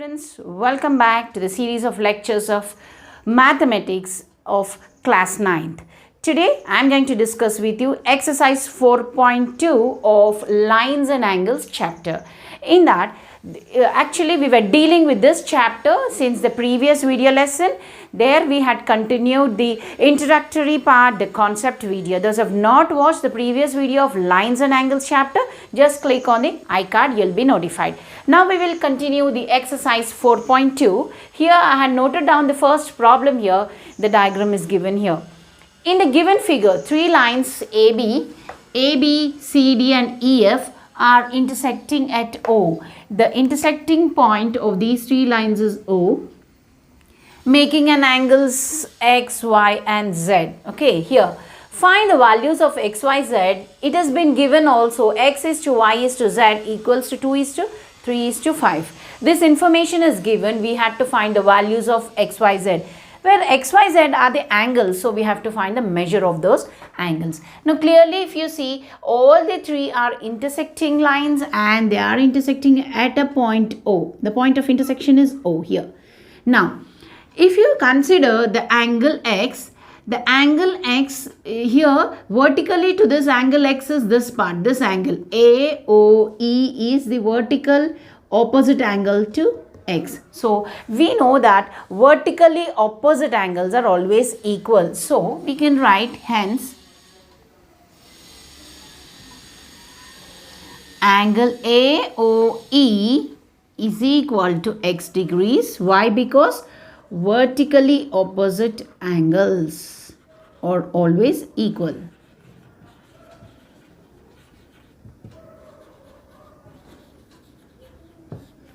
students, welcome back to the series of lectures of mathematics of class 9th. Today I am going to discuss with you exercise 4.2 of lines and angles chapter. In that actually we were dealing with this chapter since the previous video lesson. There we had continued the introductory part, the concept video. Those who have not watched the previous video of lines and angles chapter, just click on the iCard, you'll be notified. Now we will continue the exercise 4.2. Here I had noted down the first problem here. The diagram is given here. In the given figure, three lines AB, CD and EF are intersecting at O. The intersecting point of these three lines is O, making an angles X, Y and Z. Okay, here find the values of X, Y, Z. It has been given also X is to Y is to Z equals to 2 is to 3 is to 5. This information is given. We had to find the values of X, Y, Z. Where X, Y, Z are the angles, so we have to find the measure of those angles. Now clearly if you see, all the three are intersecting lines and they are intersecting at a point O. The point of intersection is O here. Now if you consider the angle X, the angle X here vertically to this angle X is this part, this angle AOE is the vertical opposite angle to X. So we know that vertically opposite angles are always equal. So we can write hence angle AOE is equal to X degrees. Why? Because vertically opposite angles are always equal.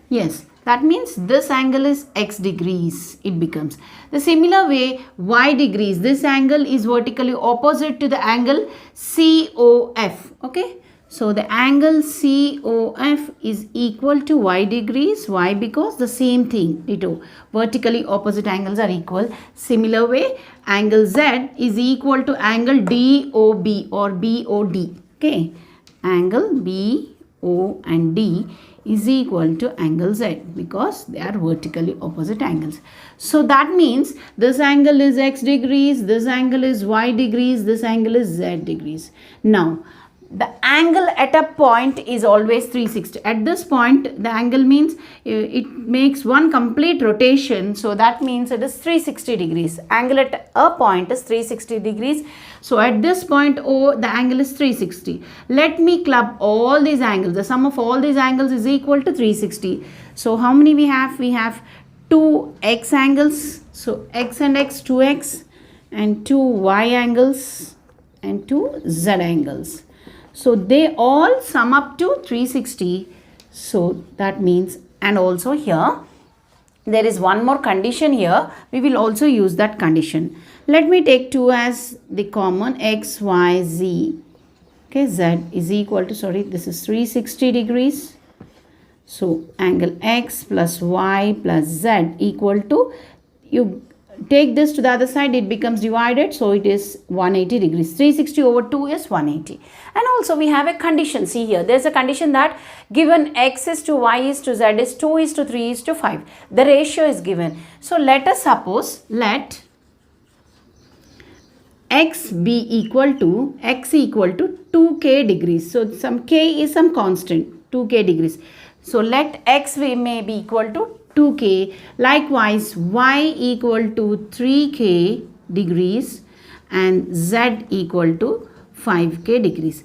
Yes, that means this angle is X degrees, it becomes. The similar way, Y degrees, this angle is vertically opposite to the angle COF. Okay, so the angle COF is equal to Y degrees. Why? Because the same thing, ditto, vertically opposite angles are equal. Similar way, angle Z is equal to angle DOB or BOD. Okay, angle BO and D is equal to angle Z because they are vertically opposite angles. So that means this angle is X degrees, this angle is Y degrees, this angle is Z degrees. Now the angle at a point is always 360. At this point the angle means it makes one complete rotation, so that means it is 360 degrees. Angle at a point is 360 degrees. So at this point O, the angle is 360. Let me club all these angles. The sum of all these angles is equal to 360. So how many we have? We have two X angles. So X and X, 2X, and two Y angles and two Z angles. So they all sum up to 360. So that means, and also here there is one more condition here. We will also use that condition. Let me take 2 as the common, X, Y, Z. Okay, Z is equal to, sorry, this is 360 degrees. So angle X plus Y plus Z equal to, you take this to the other side, it becomes divided, so it is 180 degrees. 360 over 2 is 180. And also we have a condition. See here, there is a condition that given X is to Y is to Z is 2 is to 3 is to 5. The ratio is given. So let us suppose, let X be equal to, X equal to 2k degrees. So some k is some constant, 2k degrees. So let X may be equal to 2k. Likewise, Y equal to 3k degrees and Z equal to 5k degrees.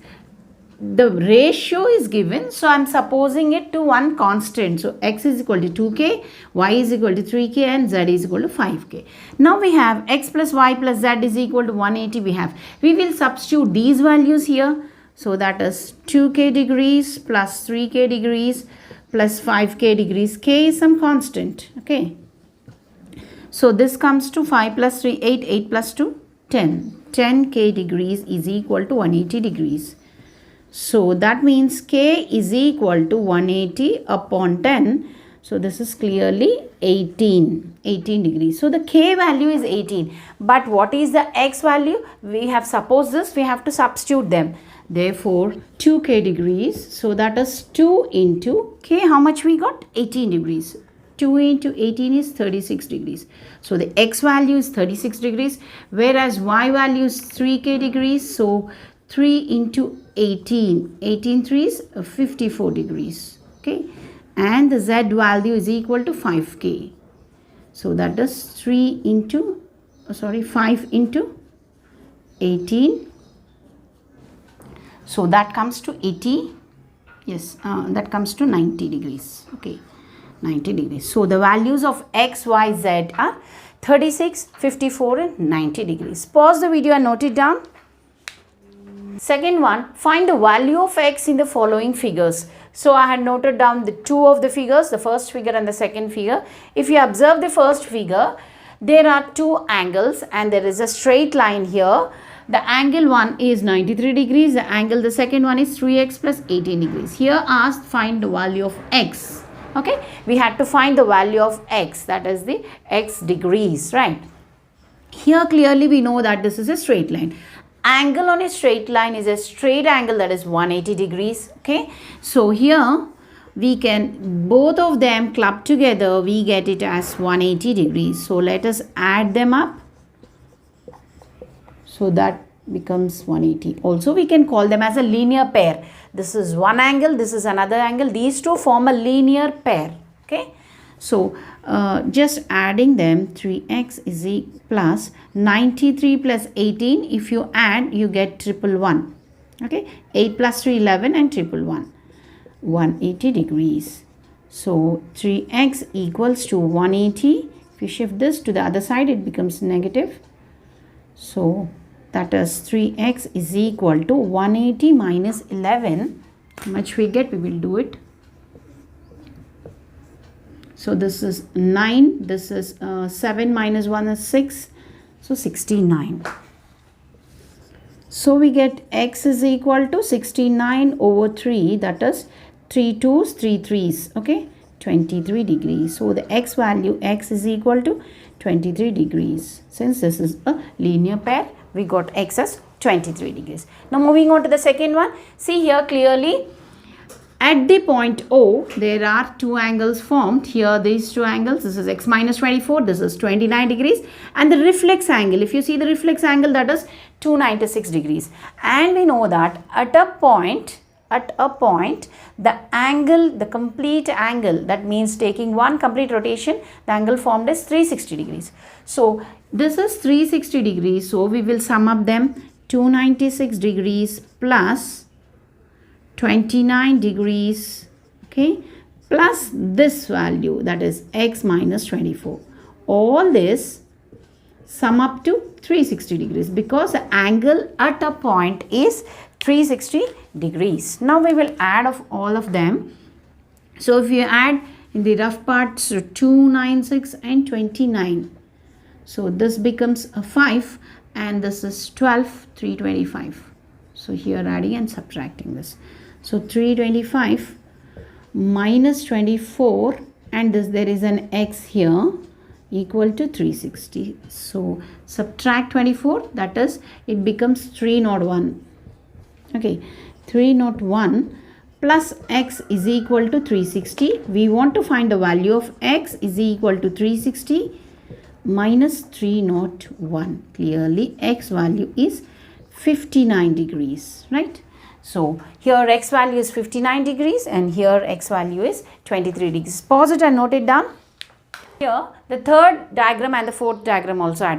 The ratio is given, so I am supposing it to one constant. So X is equal to 2k, Y is equal to 3k and Z is equal to 5k. Now we have X plus Y plus Z is equal to 180 we will substitute these values here. So that is 2k degrees plus 3k degrees plus 5k degrees. K is some constant. Okay. So this comes to 5 plus 3, 8, 8 plus 2, 10. 10k degrees is equal to 180 degrees. So that means k is equal to 180 upon 10. So this is clearly 18 degrees. So the k value is 18. But what is the x value? We have supposed this, we have to substitute them. Therefore, 2k degrees. So that is 2 into k. How much we got? 18 degrees. 2 into 18 is 36 degrees. So the x value is 36 degrees, whereas y value is 3k degrees. So 3 into 18, 18 3s 54 degrees. Okay, and the z value is equal to 5k. So that is 5 into 18. So that comes to 80. Yes, that comes to 90 degrees. Okay, 90 degrees. So the values of x, y, z are 36, 54 and 90 degrees. Pause the video and note it down. Second one, find the value of x in the following figures. So I had noted down the two of the figures, the first figure and the second figure. If you observe the first figure, there are two angles and there is a straight line here. The angle one is 93 degrees, the second one is 3x plus 18 degrees. Here asked find the value of x. Okay, we had to find the value of x, that is the x degrees, right? Here clearly we know that this is a straight line. Angle on a straight line is a straight angle, that is 180 degrees. Okay, so here we can both of them club together, we get it as 180 degrees. So let us add them up. So that becomes 180. Also we can call them as a linear pair. This is one angle, this is another angle. These two form a linear pair. Okay, so just adding them, 3x is plus 93 plus 18. If you add, you get 111. Okay, 8 plus 3, 11 and 111. 180 degrees. So 3x equals to 180. If you shift this to the other side, it becomes negative. So that is 3x is equal to 180 minus 11. How much we get? We will do it. So this is 9. This is 7 minus 1 is 6. So 69. So we get x is equal to 69 over 3. That is 3 2s, 3 3s. Okay, 23 degrees. So the x value, x is equal to 23 degrees. Since this is a linear pair, we got x as 23 degrees. Now moving on to the second one. See here clearly, at the point O, there are two angles formed. Here these two angles, this is x minus 24, this is 29 degrees. And the reflex angle, if you see the reflex angle, that is 296 degrees. And we know that at a point, the angle, the complete angle, that means taking one complete rotation, the angle formed is 360 degrees. So this is 360 degrees. So we will sum up them. 296 degrees plus 29 degrees, okay, plus this value, that is x minus 24. All this sum up to 360 degrees because the angle at a point is 360 degrees. Now we will add of all of them. So if you add in the rough parts 296 and 29, so this becomes a 5 and this is 12, 325. So here adding and subtracting this. So 325 minus 24 and this, there is an x here, equal to 360. So subtract 24, that is it becomes 301. Okay, 301 plus x is equal to 360. We want to find the value of x is equal to 360 minus 301. Clearly x value is 59 degrees, right? So here x value is 59 degrees and here x value is 23 degrees. Pause it and note it down. Here the third diagram and the fourth diagram also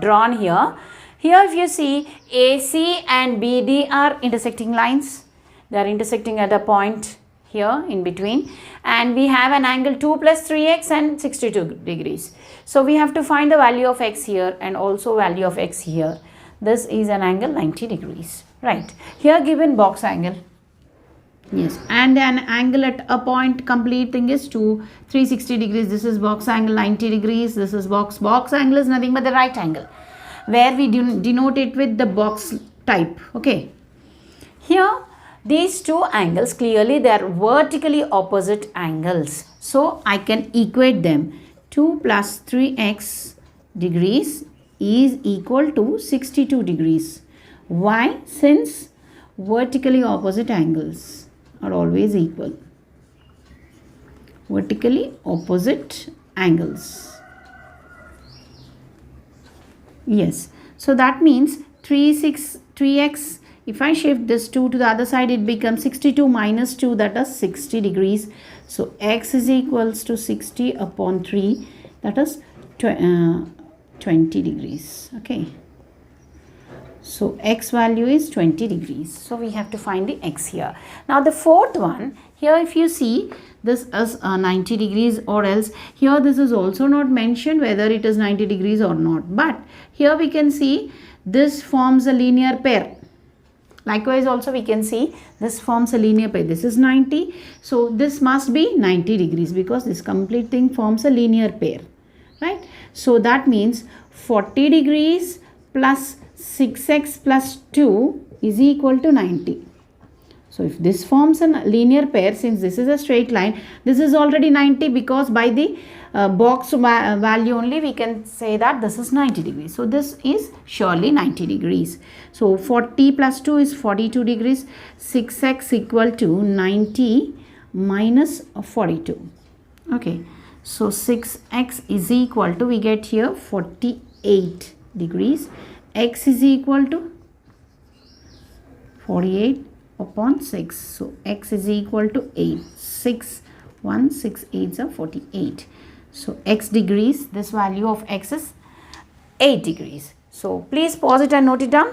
drawn here. Here if you see AC and BD are intersecting lines. They are intersecting at a point here in between, and we have an angle 2 plus 3x and 62 degrees. So we have to find the value of x here and also value of x here. This is an angle 90 degrees, right? Here given box angle. Yes, and an angle at a point, complete thing is 360 degrees. This is box angle 90 degrees. This is box angle is nothing but the right angle, where we denote it with the box type. Okay, here these two angles, clearly they are vertically opposite angles. So I can equate them. 2 plus 3x degrees is equal to 62 degrees. Why? Since vertically opposite angles are always equal. vertically opposite angles. Yes, so that means 3x, if I shift this 2 to the other side, it becomes 62 minus 2, that is 60 degrees. So x is equals to 60 upon 3, that is 20 degrees. Okay, so x value is 20 degrees. So we have to find the x here. Now the fourth one, here if you see, this is 90 degrees, or else here this is also not mentioned whether it is 90 degrees or not. But here we can see this forms a linear pair. Likewise also we can see this forms a linear pair. This is 90. So this must be 90 degrees because this complete thing forms a linear pair. Right? So that means 40 degrees plus 6x plus 2 is equal to 90. So if this forms a linear pair, since this is a straight line, this is already 90 because by the box value only we can say that this is 90 degrees. So this is surely 90 degrees. So 40 plus 2 is 42 degrees. 6x equal to 90 minus 42. Okay. So 6x is equal to, we get here 48 degrees. X is equal to 48 upon 6. So x is equal to 8. 6, 1, 6, 8 are 48. So x degrees, this value of x is 8 degrees. So please pause it and note it down.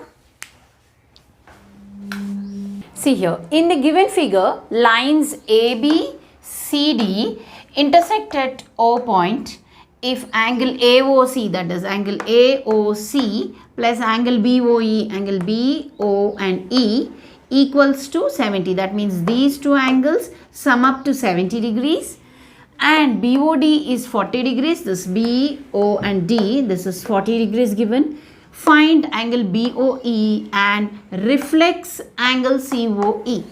See here, in the given figure, lines AB, CD intersect at O point if angle AOC, that is angle AOC plus angle BOE, angle BO and E equals to 70. That means these two angles sum up to 70 degrees. And BOD is 40 degrees. This BO and D, this is 40 degrees given. Find angle BOE and reflex angle COE.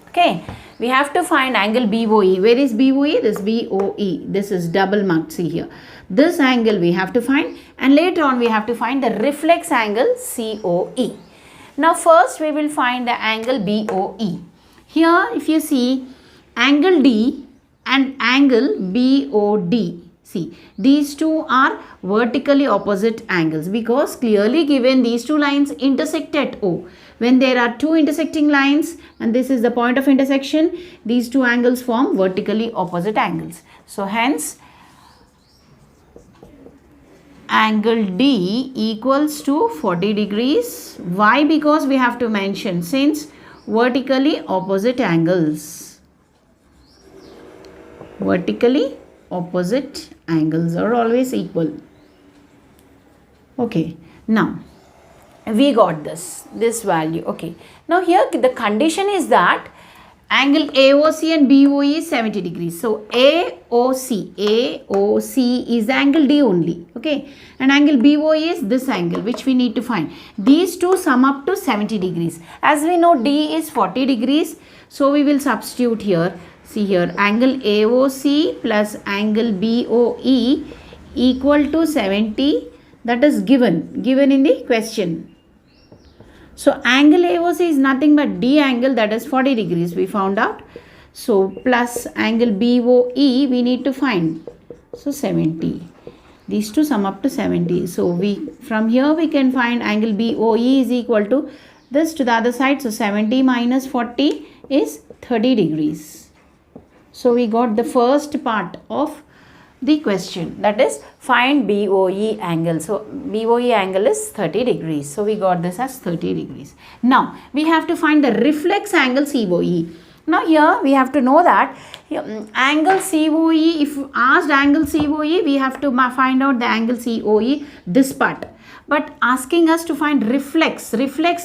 Okay, we have to find angle BOE. Where is BOE? This BOE. This is double marked. See here. This angle we have to find, and later on we have to find the reflex angle COE. Now first we will find the angle BOE. Here if you see angle D and angle BOD. See, these two are vertically opposite angles because clearly given these two lines intersect at O. When there are two intersecting lines and this is the point of intersection, these two angles form vertically opposite angles. So hence angle D equals to 40 degrees. Why? Because we have to mention since vertically opposite angles. Vertically opposite angles are always equal. Okay, now we got this value. Okay, now here the condition is that angle AOC and BOE is 70 degrees. So AOC is the angle D only. Okay, and angle BOE is this angle which we need to find. These two sum up to 70 degrees. As we know D is 40 degrees. So we will substitute here. See here, angle AOC plus angle BOE equal to 70. That is given in the question. So angle AOC is nothing but D angle, that is 40 degrees we found out. So plus angle BOE we need to find. So 70. These two sum up to 70. So from here we can find angle BOE is equal to this to the other side. So 70 minus 40 is 30 degrees. So we got the first part of the question, that is find BOE angle. So BOE angle is 30 degrees. So we got this as 30 degrees. Now we have to find the reflex angle COE. Now here we have to know that angle COE, if asked angle COE, we have to find out the angle COE, this part. But asking us to find reflex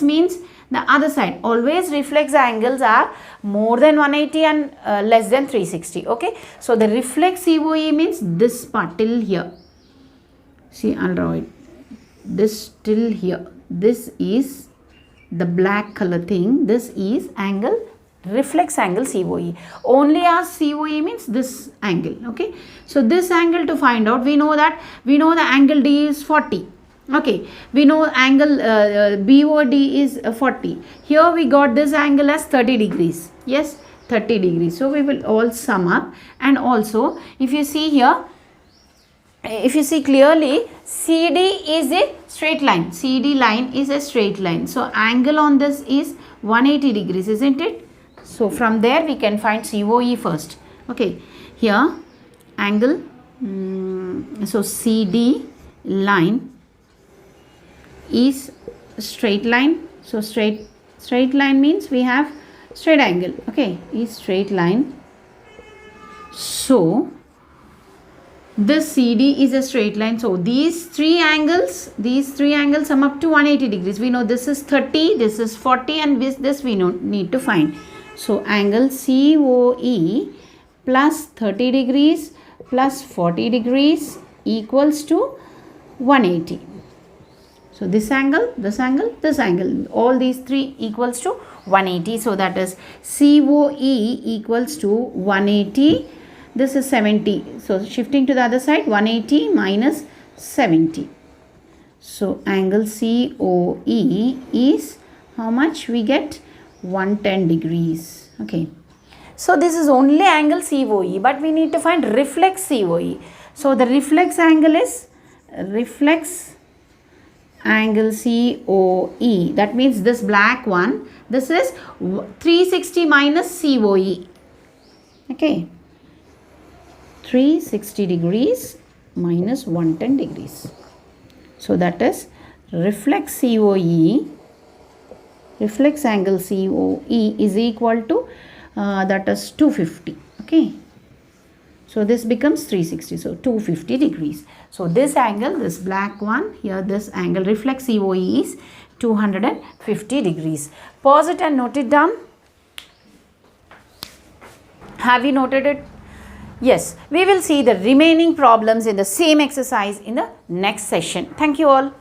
means the other side. Always reflex angles are more than 180 and less than 360. Okay, so the reflex COE means this part till here. See, I'll draw it. This till here. This is the black color thing. This is angle reflex angle COE. Only as COE means this angle. Okay, so this angle to find out, we know the angle D is 40. Okay, we know angle BOD is 40. Here we got this angle as 30 degrees. Yes, 30 degrees. So we will all sum up. And also if you see here, if you see clearly, CD is a straight line. CD line is a straight line. So angle on this is 180 degrees, isn't it? So from there we can find COE first. Okay, here angle, so CD line is straight line. So straight line means we have straight angle. Okay, is straight line. So this CD is a straight line. So these three angles sum up to 180 degrees. We know this is 30, this is 40, and this we need to find. So angle COE plus 30 degrees plus 40 degrees equals to 180. So this angle, all these three equals to 180. So that is COE equals to 180. This is 70. So shifting to the other side, 180 minus 70. So angle COE is how much we get? 110 degrees. Okay. So this is only angle COE, but we need to find reflex COE. So the reflex angle is reflex angle COE. That means this black one, this is 360 minus COE. Okay. 360 degrees minus 110 degrees. So that is reflex COE, reflex angle COE is equal to that is 250. Okay. So this becomes 360. So 250 degrees. So this angle, this black one here, this angle reflex COE is 250 degrees. Pause it and note it down. Have you noted it? Yes, we will see the remaining problems in the same exercise in the next session. Thank you all.